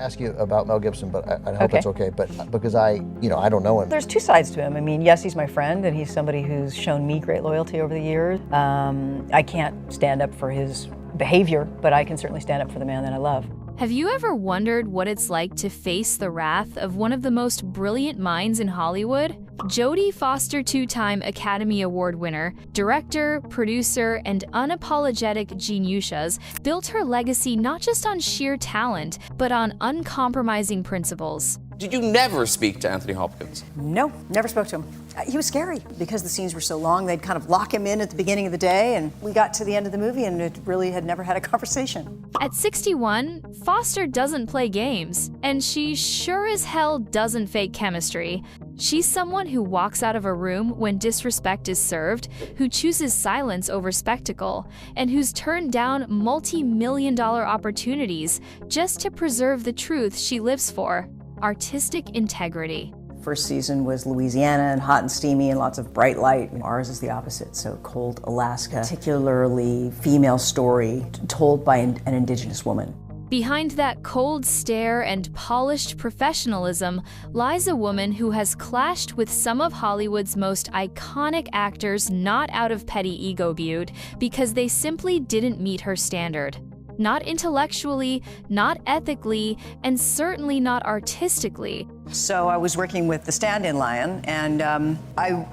ask you about Mel Gibson, but I hope it's okay. But because I don't know him. There's two sides to him. I mean, yes, he's my friend, and he's somebody who's shown me great loyalty over the years. I can't stand up for his behavior, but I can certainly stand up for the man that I love. Have you ever wondered what it's like to face the wrath of one of the most brilliant minds in Hollywood? Jodie Foster, two-time Academy Award winner, director, producer, and unapologetic geniuses, built her legacy not just on sheer talent, but on uncompromising principles. Did you never speak to Anthony Hopkins? No, never spoke to him. He was scary because the scenes were so long. They'd kind of lock him in at the beginning of the day, and we got to the end of the movie and it really had never had a conversation. At 61, Foster doesn't play games, and she sure as hell doesn't fake chemistry. She's someone who walks out of a room when disrespect is served, who chooses silence over spectacle, and who's turned down multi-million-dollar opportunities just to preserve the truth she lives for: artistic integrity. First season was Louisiana and hot and steamy and lots of bright light. Ours is the opposite, so cold Alaska. Particularly female story told by an indigenous woman. Behind that cold stare and polished professionalism lies a woman who has clashed with some of Hollywood's most iconic actors, not out of petty ego butte, because they simply didn't meet her standard. Not intellectually, not ethically, and certainly not artistically. So I was working with the stand-in lion, and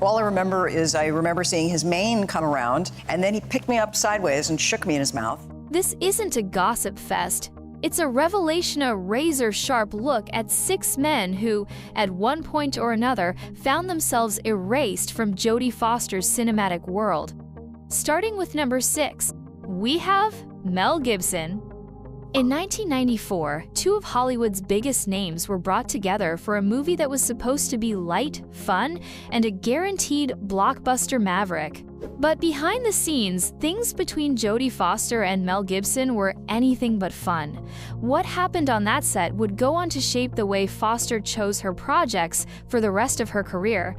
all I remember is I remember seeing his mane come around, and then he picked me up sideways and shook me in his mouth. This isn't a gossip fest. It's a revelation, a razor-sharp look at 6 men who, at one point or another, found themselves erased from Jodie Foster's cinematic world. Starting with number 6, we have Mel Gibson. In 1994, 2 of Hollywood's biggest names were brought together for a movie that was supposed to be light, fun, and a guaranteed blockbuster maverick. But behind the scenes, things between Jodie Foster and Mel Gibson were anything but fun. What happened on that set would go on to shape the way Foster chose her projects for the rest of her career.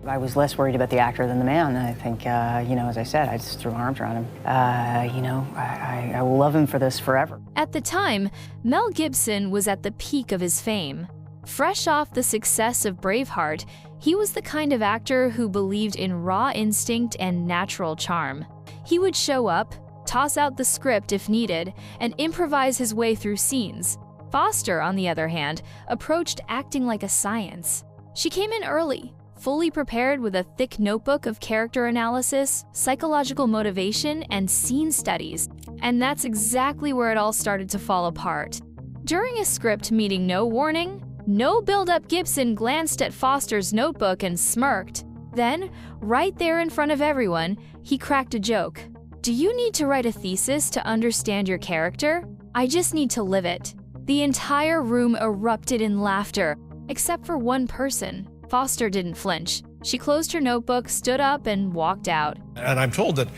I was less worried about the actor than the man. I think, as I said, I just threw my arms around him. I will love him for this forever. At the time, Mel Gibson was at the peak of his fame. Fresh off the success of Braveheart, he was the kind of actor who believed in raw instinct and natural charm. He would show up, toss out the script if needed, and improvise his way through scenes. Foster, on the other hand, approached acting like a science. She came in early, fully prepared with a thick notebook of character analysis, psychological motivation, and scene studies. And that's exactly where it all started to fall apart. During a script meeting no warning, no build-up, Gibson glanced at Foster's notebook and smirked. Then, right there in front of everyone, he cracked a joke. "Do you need to write a thesis to understand your character? I just need to live it." The entire room erupted in laughter, except for one person. Foster didn't flinch. She closed her notebook, stood up, and walked out. And I'm told that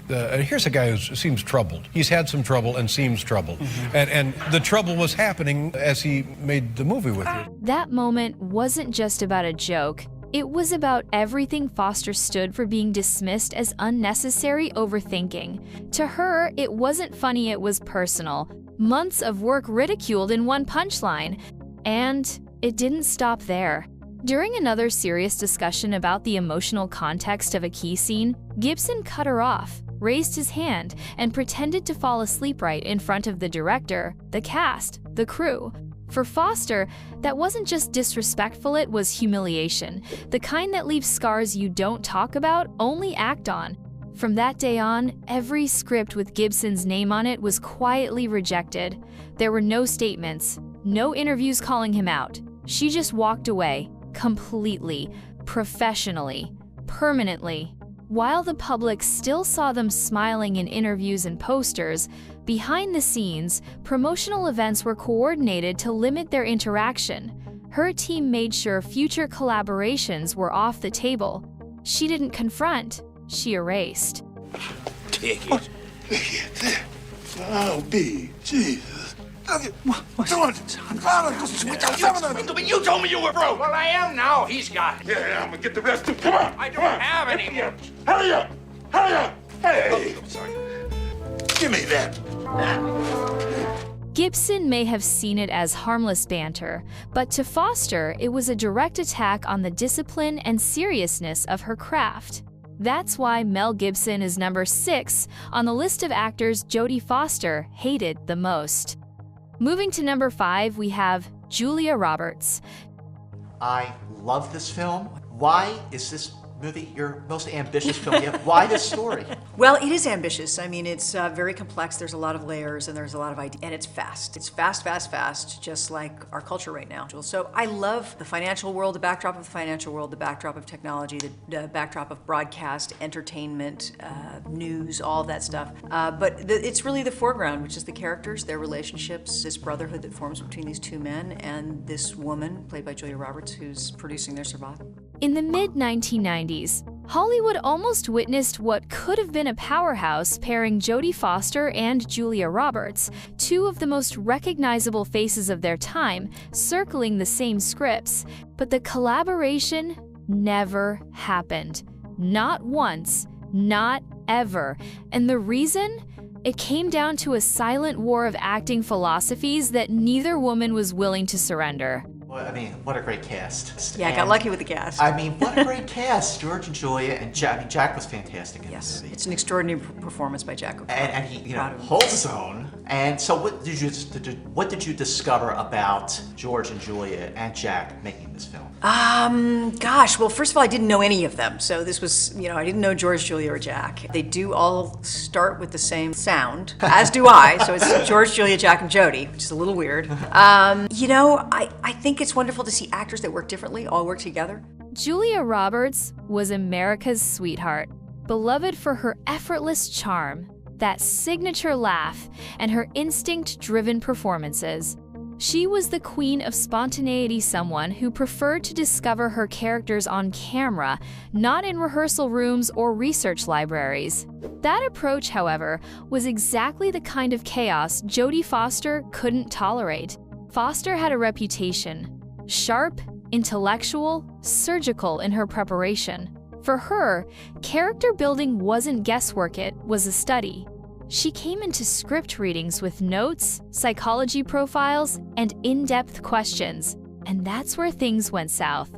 here's a guy who seems troubled. He's had some trouble and seems troubled. And the trouble was happening as he made the movie with you. That moment wasn't just about a joke. It was about everything Foster stood for being dismissed as unnecessary overthinking. To her, it wasn't funny, it was personal. Months of work ridiculed in one punchline. And it didn't stop there. During another serious discussion about the emotional context of a key scene, Gibson cut her off, raised his hand, and pretended to fall asleep right in front of the director, the cast, the crew. For Foster, that wasn't just disrespectful, it was humiliation, the kind that leaves scars you don't talk about, only act on. From that day on, every script with Gibson's name on it was quietly rejected. There were no statements, no interviews calling him out. She just walked away. Completely, professionally, permanently. While the public still saw them smiling in interviews and posters, behind the scenes, promotional events were coordinated to limit their interaction. Her team made sure future collaborations were off the table. She didn't confront, she erased. Take it. Oh, B, Jesus. What? You told me you were broke. Well, I am now. He's got it. Yeah, I'm gonna get the rest too. Come on. I don't have any more. Hurry up! Hurry up! Hey! Oh, sorry. Give me that. Gibson may have seen it as harmless banter, but to Foster, it was a direct attack on the discipline and seriousness of her craft. That's why Mel Gibson is number 6 on the list of actors Jodie Foster hated the most. Moving to number 5, we have Julia Roberts. I love this film. Why is this movie your most ambitious film yet? Why this story? Well, it is ambitious. I mean, it's very complex. There's a lot of layers and there's a lot of ideas. And it's fast. It's fast, fast, fast, just like our culture right now. So I love the financial world, the backdrop of the financial world, the backdrop of technology, the backdrop of broadcast, entertainment, news, all of that stuff. But it's really the foreground, which is the characters, their relationships, this brotherhood that forms between these two men and this woman, played by Julia Roberts, who's producing their survival. In the mid-1990s, Hollywood almost witnessed what could have been a powerhouse pairing Jodie Foster and Julia Roberts, two of the most recognizable faces of their time, circling the same scripts. But the collaboration never happened. Not once, not ever. And the reason? It came down to a silent war of acting philosophies that neither woman was willing to surrender. Well, I mean, what a great cast. Yeah, I got lucky with the cast. I mean, what a great cast. George and Julia and Jack. I mean, Jack was fantastic in Yes, the movie. it's an extraordinary performance by Jack. And he, holds his own. And so what did you discover about George and Julia and Jack making this film? Gosh, well, first of all, I didn't know any of them. So this was, I didn't know George, Julia, or Jack. They do all start with the same sound, as do I. So it's George, Julia, Jack, and Jodie, which is a little weird. I think it's wonderful to see actors that work differently all work together. Julia Roberts was America's sweetheart, beloved for her effortless charm, that signature laugh, and her instinct-driven performances. She was the queen of spontaneity, someone who preferred to discover her characters on camera, not in rehearsal rooms or research libraries. That approach, however, was exactly the kind of chaos Jodie Foster couldn't tolerate. Foster had a reputation: sharp, intellectual, surgical in her preparation. For her, character building wasn't guesswork, it was a study. She came into script readings with notes, psychology profiles, and in-depth questions, and that's where things went south.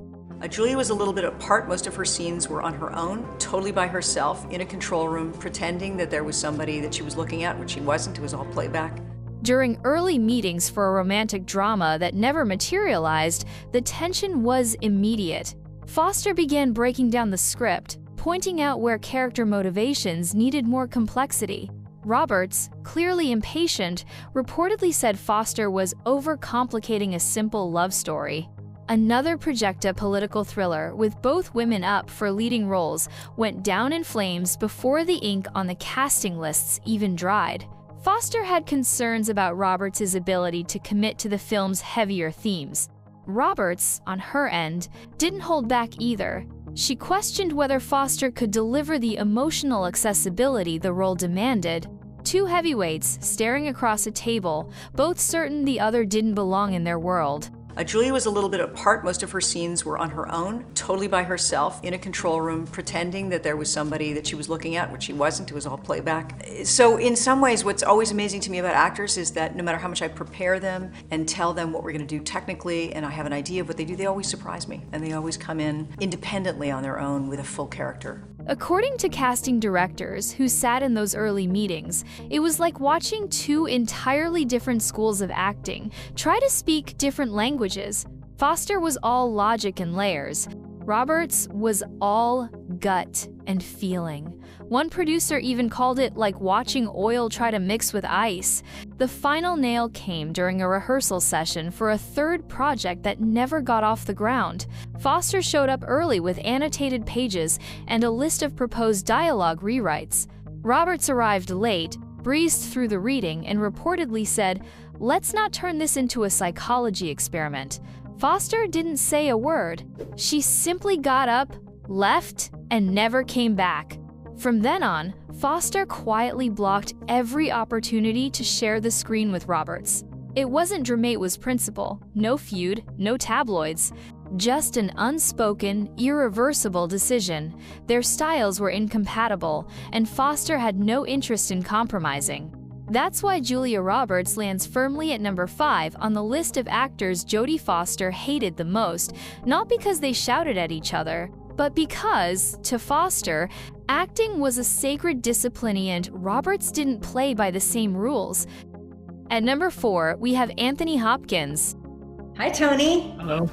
Julia was a little bit apart. Most of her scenes were on her own, totally by herself, in a control room, pretending that there was somebody that she was looking at when she wasn't. It was all playback. During early meetings for a romantic drama that never materialized, the tension was immediate. Foster began breaking down the script, pointing out where character motivations needed more complexity. Roberts, clearly impatient, reportedly said Foster was overcomplicating a simple love story. Another Projecta political thriller with both women up for leading roles went down in flames before the ink on the casting lists even dried. Foster had concerns about Roberts' ability to commit to the film's heavier themes. Roberts, on her end, didn't hold back either. She questioned whether Foster could deliver the emotional accessibility the role demanded. Two heavyweights staring across a table, both certain the other didn't belong in their world. Julia was a little bit apart. Most of her scenes were on her own, totally by herself, in a control room, pretending that there was somebody that she was looking at when she wasn't. It was all playback. So in some ways, what's always amazing to me about actors is that no matter how much I prepare them and tell them what we're going to do technically, and I have an idea of what they do, they always surprise me. And they always come in independently on their own with a full character. According to casting directors who sat in those early meetings, it was like watching two entirely different schools of acting try to speak different languages. Foster was all logic and layers. Roberts was all gut and feeling. One producer even called it like watching oil try to mix with ice. The final nail came during a rehearsal session for a third project that never got off the ground. Foster showed up early with annotated pages and a list of proposed dialogue rewrites. Roberts arrived late, breezed through the reading, and reportedly said, "Let's not turn this into a psychology experiment." Foster didn't say a word. She simply got up, left, and never came back. From then on, Foster quietly blocked every opportunity to share the screen with Roberts. It wasn't Dramate's principle, no feud, no tabloids, just an unspoken, irreversible decision. Their styles were incompatible, and Foster had no interest in compromising. That's why Julia Roberts lands firmly at number 5 on the list of actors Jodie Foster hated the most, not because they shouted at each other, but because, to Foster, acting was a sacred discipline and Roberts didn't play by the same rules. At number 4, we have Anthony Hopkins. Hi, Tony. Hello.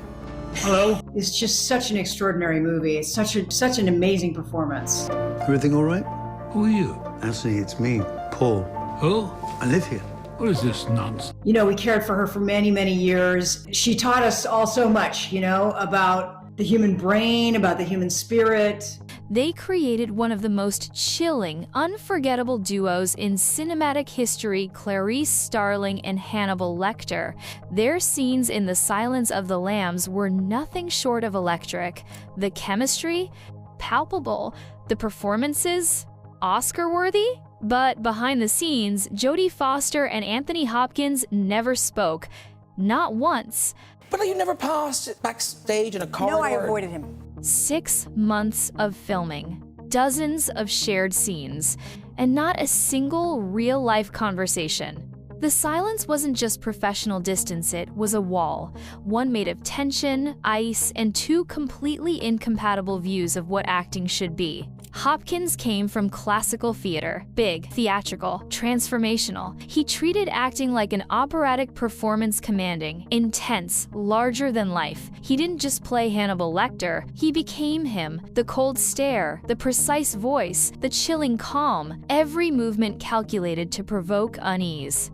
Hello. It's just such an extraordinary movie. It's such an amazing performance. Everything all right? Who are you? Actually, it's me, Paul. Who? I live here. What is this nonsense? You know, we cared for her for many, many years. She taught us all so much, about the human brain, about the human spirit. They created one of the most chilling, unforgettable duos in cinematic history, Clarice Starling and Hannibal Lecter. Their scenes in The Silence of the Lambs were nothing short of electric. The chemistry? Palpable. The performances? Oscar-worthy? But behind the scenes, Jodie Foster and Anthony Hopkins never spoke. Not once. But you never passed it backstage in a corridor? No, I avoided him. 6 months of filming, dozens of shared scenes, and not a single real-life conversation. The silence wasn't just professional distance, it was a wall, one made of tension, ice, and 2 completely incompatible views of what acting should be. Hopkins came from classical theater, big, theatrical, transformational. He treated acting like an operatic performance, commanding, intense, larger than life. He didn't just play Hannibal Lecter, he became him. The cold stare, the precise voice, the chilling calm, every movement calculated to provoke unease.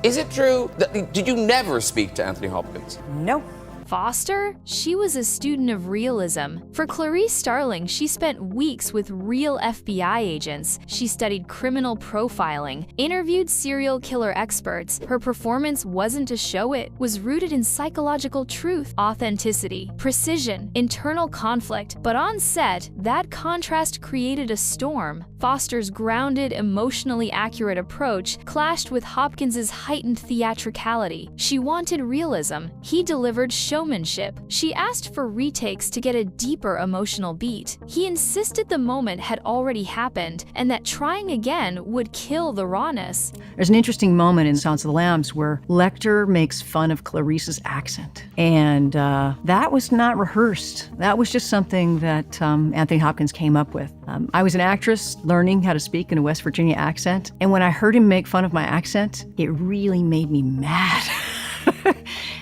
Is it true that did you never speak to Anthony Hopkins? No. Foster? She was a student of realism. For Clarice Starling, she spent weeks with real FBI agents. She studied criminal profiling, interviewed serial killer experts. Her performance wasn't to show it, was rooted in psychological truth, authenticity, precision, internal conflict. But on set, that contrast created a storm. Foster's grounded, emotionally accurate approach clashed with Hopkins's heightened theatricality. She wanted realism. He delivered showmanship. She asked for retakes to get a deeper emotional beat. He insisted the moment had already happened and that trying again would kill the rawness. There's an interesting moment in Silence of the Lambs where Lecter makes fun of Clarice's accent. And that was not rehearsed. That was just something that Anthony Hopkins came up with. I was an actress learning how to speak in a West Virginia accent. And when I heard him make fun of my accent, it really made me mad.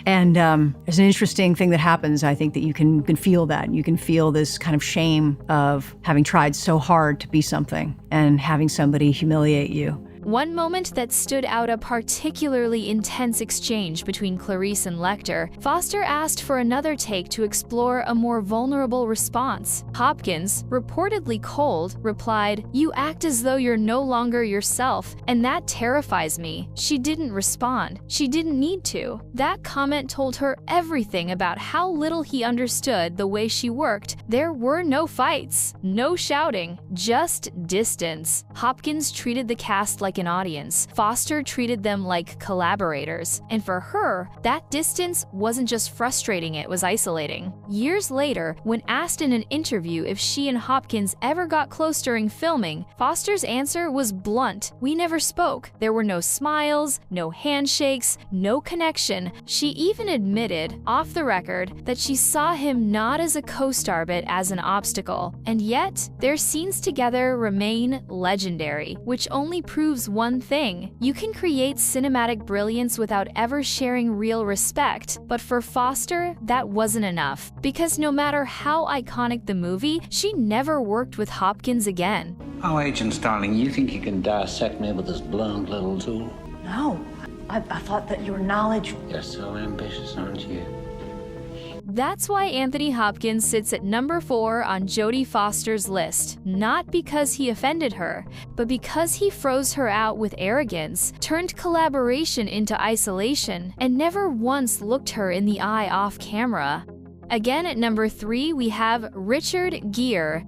And there's an interesting thing that happens, I think, that you can feel that. You can feel this kind of shame of having tried so hard to be something and having somebody humiliate you. One moment that stood out, a particularly intense exchange between Clarice and Lecter. Foster asked for another take to explore a more vulnerable response. Hopkins, reportedly cold, replied, "You act as though you're no longer yourself, and that terrifies me." She didn't respond. She didn't need to. That comment told her everything about how little he understood the way she worked. There were no fights, no shouting, just distance. Hopkins treated the cast like an audience. Foster treated them like collaborators. And for her, that distance wasn't just frustrating, it was isolating. Years later, when asked in an interview if she and Hopkins ever got close during filming, Foster's answer was blunt. "We never spoke. There were no smiles, no handshakes, no connection." She even admitted, off the record, that she saw him not as a co-star but as an obstacle. And yet, their scenes together remain legendary, which only proves one thing: you can create cinematic brilliance without ever sharing real respect. But for Foster, that wasn't enough, because no matter how iconic the movie, she never worked with Hopkins again. Oh, Agent Starling, you think you can dissect me with this blunt little tool? No, I thought that your knowledge... You're so ambitious, aren't you? That's why Anthony Hopkins sits at number 4 on Jodie Foster's list. Not because he offended her, but because he froze her out with arrogance, turned collaboration into isolation, and never once looked her in the eye off camera. Again at number 3, we have Richard Gere.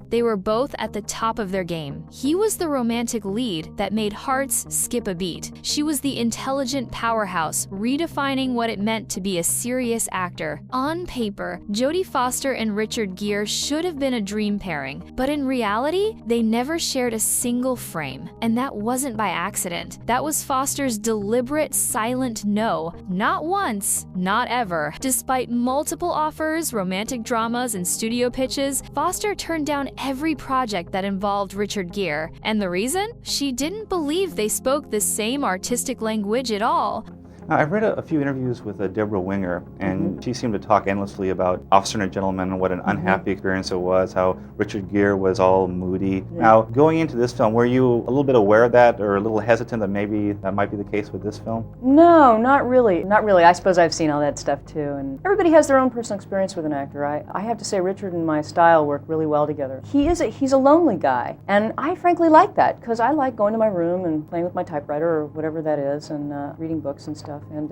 They were both at the top of their game. He was the romantic lead that made hearts skip a beat. She was the intelligent powerhouse, redefining what it meant to be a serious actor. On paper, Jodie Foster and Richard Gere should have been a dream pairing, but in reality, they never shared a single frame. And that wasn't by accident. That was Foster's deliberate, silent no. Not once, not ever. Despite multiple offers, romantic dramas, and studio pitches, Foster turned down every project that involved Richard Gere. And the reason? She didn't believe they spoke the same artistic language at all. I've read a few interviews with Deborah Winger, and she seemed to talk endlessly about Officer and a Gentleman and what an unhappy experience it was, how Richard Gere was all moody. Now, going into this film, were you a little bit aware of that or a little hesitant that maybe that might be the case with this film? No, not really. Not really. I suppose I've seen all that stuff too, and everybody has their own personal experience with an actor. I have to say Richard and my style work really well together. He's a lonely guy, and I frankly like that, because I like going to my room and playing with my typewriter or whatever that is, and reading books and stuff. And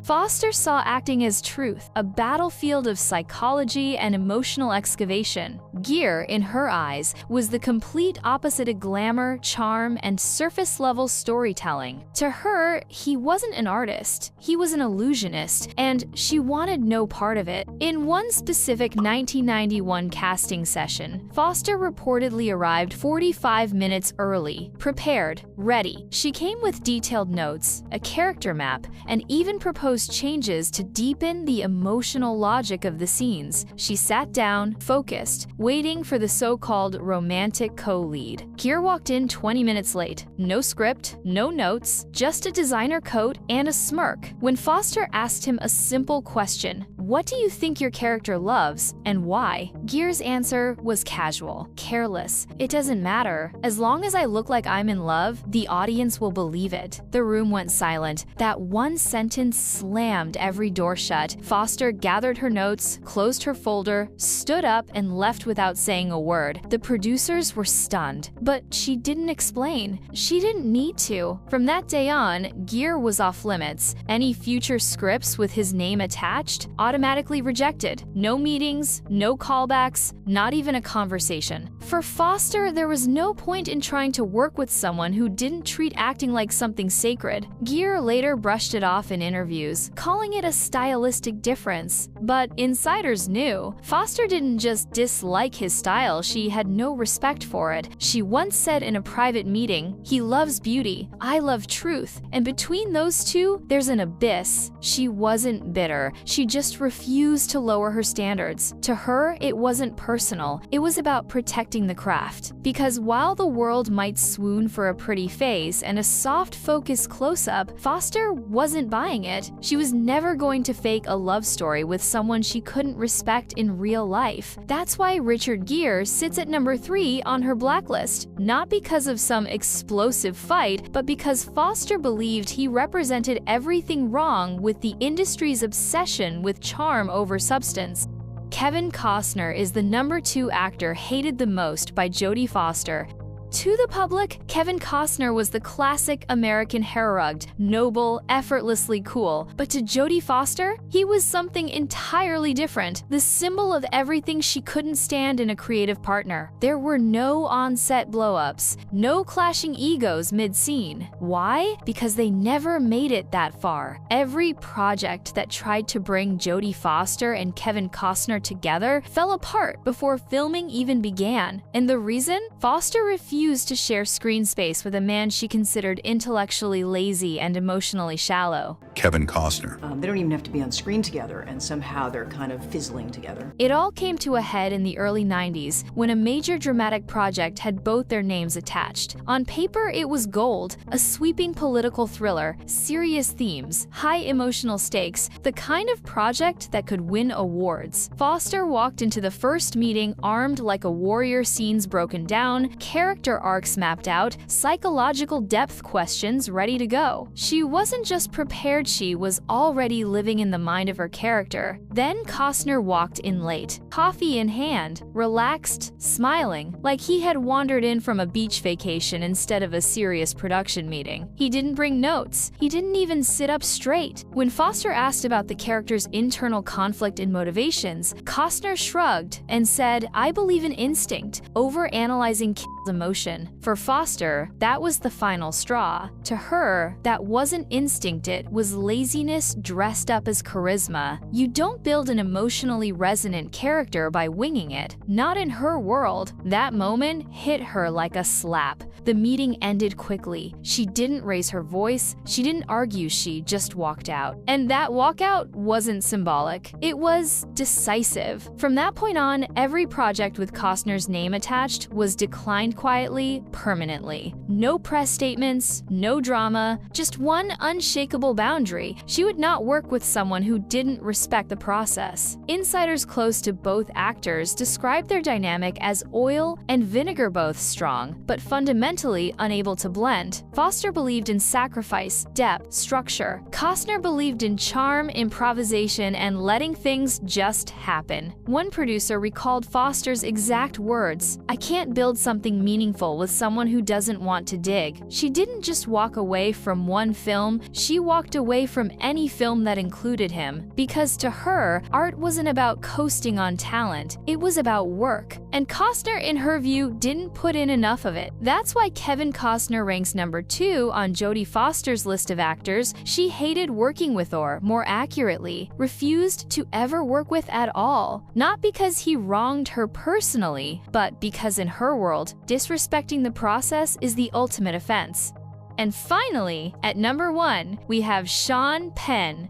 Foster saw acting as truth, a battlefield of psychology and emotional excavation. Gere, in her eyes, was the complete opposite of glamour, charm, and surface-level storytelling. To her, he wasn't an artist, he was an illusionist, and she wanted no part of it. In one specific 1991 casting session, Foster reportedly arrived 45 minutes early, prepared, ready. She came with detailed notes, a character map, and even proposed changes to deepen the emotional logic of the scenes. She sat down, focused, waiting for the so-called romantic co-lead. Gere walked in 20 minutes late. No script, no notes, just a designer coat and a smirk. When Foster asked him a simple question, "What do you think your character loves and why?" Gere's answer was casual, careless. "It doesn't matter. As long as I look like I'm in love, the audience will believe it." The room went silent. That one sentence slammed every door shut. Foster gathered her notes, closed her folder, stood up, and left without saying a word. The producers were stunned, but she didn't explain. She didn't need to. From that day on, Gere was off limits. Any future scripts with his name attached, automatically rejected. No meetings, no callbacks, not even a conversation. For Foster, there was no point in trying to work with someone who didn't treat acting like something sacred. Gere later brushed it off in interviews, calling it a stylistic difference. But insiders knew. Foster didn't just dislike his style, she had no respect for it. She once said in a private meeting, "He loves beauty, I love truth, and between those two, there's an abyss." She wasn't bitter, she just refused to lower her standards. To her, it wasn't personal, it was about protecting the craft. Because while the world might swoon for a pretty face and a soft focus close-up, Foster wasn't buying it. She was never going to fake a love story with someone she couldn't respect in real life. That's why Richard Gere sits at number 3 on her blacklist, not because of some explosive fight, but because Foster believed he represented everything wrong with the industry's obsession with charm over substance. Kevin Costner is the number 2 actor hated the most by Jodie Foster. To the public, Kevin Costner was the classic American hair-rugged, noble, effortlessly cool. But to Jodie Foster, he was something entirely different, the symbol of everything she couldn't stand in a creative partner. There were no on-set blow-ups, no clashing egos mid-scene. Why? Because they never made it that far. Every project that tried to bring Jodie Foster and Kevin Costner together fell apart before filming even began. And the reason? Foster refused to share screen space with a man she considered intellectually lazy and emotionally shallow. Kevin Costner. They don't even have to be on screen together, and somehow they're kind of fizzling together. It all came to a head in the early 90s when a major dramatic project had both their names attached. On paper, it was gold, a sweeping political thriller, serious themes, high emotional stakes, the kind of project that could win awards. Foster walked into the first meeting armed like a warrior, scenes broken down, character character arcs mapped out, psychological depth questions ready to go. She wasn't just prepared, she was already living in the mind of her character. Then Costner walked in late, coffee in hand, relaxed, smiling, like he had wandered in from a beach vacation instead of a serious production meeting. He didn't bring notes. He didn't even sit up straight. When Foster asked about the character's internal conflict and motivations, Costner shrugged and said, "I believe in instinct, over-analyzing emotion." For Foster, that was the final straw. To her, that wasn't instinct, it was laziness dressed up as charisma. You don't build an emotionally resonant character by winging it. Not in her world. That moment hit her like a slap. The meeting ended quickly. She didn't raise her voice, she didn't argue, she just walked out. And that walkout wasn't symbolic. It was decisive. From that point on, every project with Costner's name attached was declined quietly, permanently. No press statements, no drama, just one unshakable boundary. She would not work with someone who didn't respect the process. Insiders close to both actors described their dynamic as oil and vinegar, both strong, but fundamentally unable to blend. Foster believed in sacrifice, depth, structure. Costner believed in charm, improvisation, and letting things just happen. One producer recalled Foster's exact words, "I can't build something meaningful with someone who doesn't want to dig." She didn't just walk away from one film, she walked away from any film that included him. Because to her, art wasn't about coasting on talent, it was about work. And Costner, in her view, didn't put in enough of it. That's why Kevin Costner ranks number 2 on Jodie Foster's list of actors she hated working with, or, more accurately, refused to ever work with at all. Not because he wronged her personally, but because in her world, disrespecting the process is the ultimate offense. And finally, at number 1, we have Sean Penn.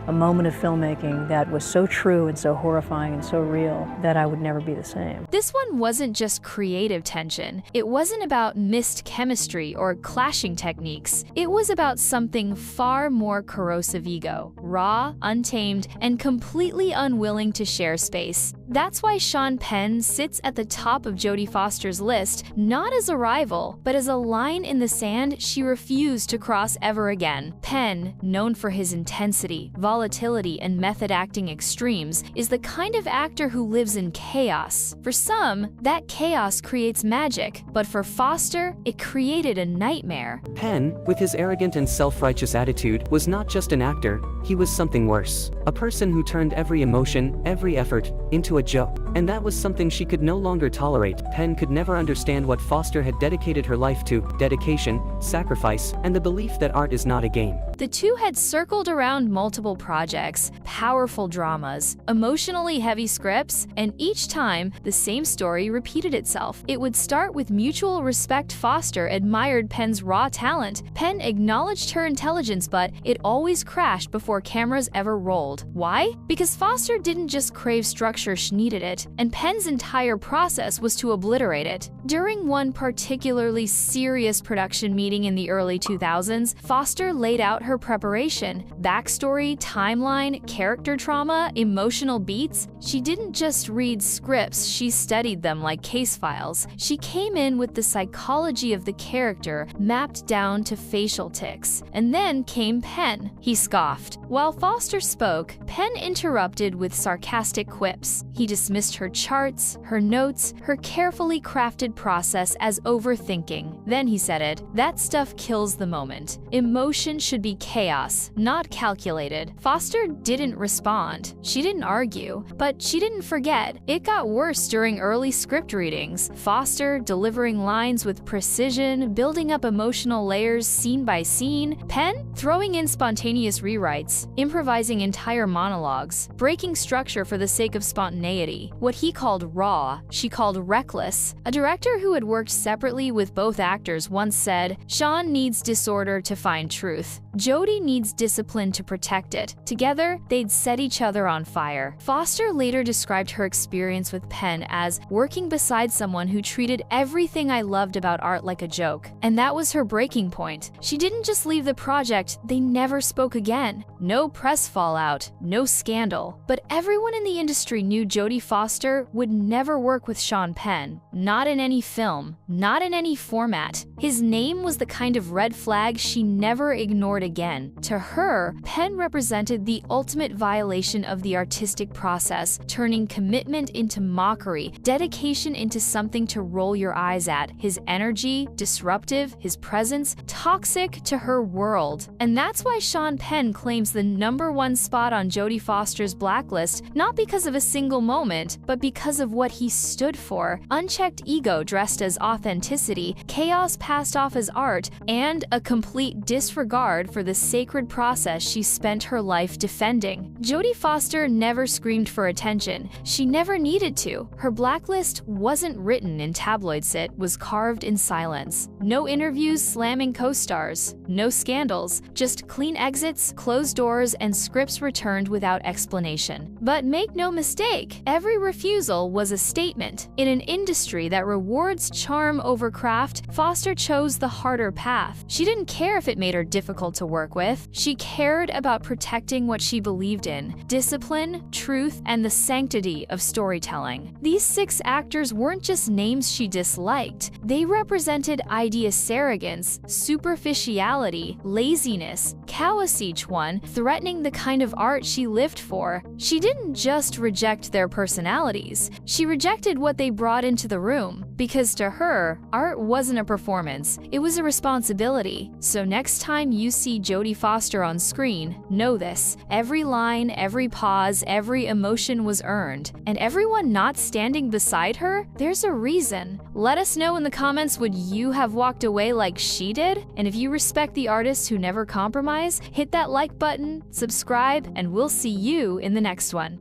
A moment of filmmaking that was so true and so horrifying and so real that I would never be the same. This one wasn't just creative tension. It wasn't about missed chemistry or clashing techniques. It was about something far more corrosive: ego, raw, untamed, and completely unwilling to share space. That's why Sean Penn sits at the top of Jodie Foster's list, not as a rival, but as a line in the sand she refused to cross ever again. Penn, known for his intensity, volatility, and method acting extremes, is the kind of actor who lives in chaos. For some, that chaos creates magic, but for Foster, it created a nightmare. Penn, with his arrogant and self-righteous attitude, was not just an actor, he was something worse. A person who turned every emotion, every effort, into a joke. And that was something she could no longer tolerate. Penn could never understand what Foster had dedicated her life to: dedication, sacrifice, and the belief that art is not a game. The two had circled around multiple projects, powerful dramas, emotionally heavy scripts, and each time, the same story repeated itself. It would start with mutual respect. Foster admired Penn's raw talent. Penn acknowledged her intelligence, but it always crashed before cameras ever rolled. Why? Because Foster didn't just crave structure, she needed it, and Penn's entire process was to obliterate it. During one particularly serious production meeting in the early 2000s, Foster laid out her preparation: backstory, timeline, character trauma, emotional beats. She didn't just read scripts, she studied them like case files. She came in with the psychology of the character mapped down to facial tics. And then came Penn. He scoffed. While Foster spoke, Penn interrupted with sarcastic quips. He dismissed her charts, her notes, her carefully crafted process as overthinking. Then he said it, "That stuff kills the moment. Emotion should be chaos, not calculated." Foster didn't respond. She didn't argue, but she didn't forget. It got worse during early script readings. Foster delivering lines with precision, building up emotional layers scene by scene. Penn throwing in spontaneous rewrites, improvising entire monologues, breaking structure for the sake of spontaneity. What he called raw, she called reckless. A director who had worked separately with both actors once said, "Sean needs disorder to find truth. Jodie needs discipline to protect it." Together, they'd set each other on fire. Foster later described her experience with Penn as working beside someone who treated everything I loved about art like a joke. And that was her breaking point. She didn't just leave the project, they never spoke again. No press fallout, no scandal. But everyone in the industry knew Jodie Foster would never work with Sean Penn. not in any film, not in any format. His name was the kind of red flag she never ignored again. To her, Penn represented the ultimate violation of the artistic process, turning commitment into mockery, dedication into something to roll your eyes at. His energy, disruptive, his presence, toxic to her world. And that's why Sean Penn claims the #1 spot on Jodie Foster's blacklist, not because of a single moment, but because of what he stood for: unchecked ego dressed as authenticity, chaos passed off as art, and a complete disregard for the sacred process she spent her life defending. Jodie Foster never screamed for attention. She never needed to. Her blacklist wasn't written in tabloids, it was carved in silence. No interviews slamming co-stars, no scandals, just clean exits, closed doors, and scripts returned without explanation. But make no mistake, every refusal was a statement. In an industry that rewards charm over craft, Foster chose the harder path. She didn't care if it made her difficult to work with. She cared about protecting what she believed in: discipline, truth, and the sanctity of storytelling. These 6 actors weren't just names she disliked. They represented idea surrogates, superficiality, laziness, cowardice, each one threatening the kind of art she lived for. She didn't just reject their personalities, she rejected what they brought into the room, because to her, art wasn't a performance, it was a responsibility. So next time you see Jodie Foster on screen, know this: every line, every pause, every emotion was earned. And everyone not standing beside her, there's a reason. Let us know in the comments, would you have walked away like she did? And if you respect the artists who never compromise, hit that like button, subscribe, and we'll see you in the next one.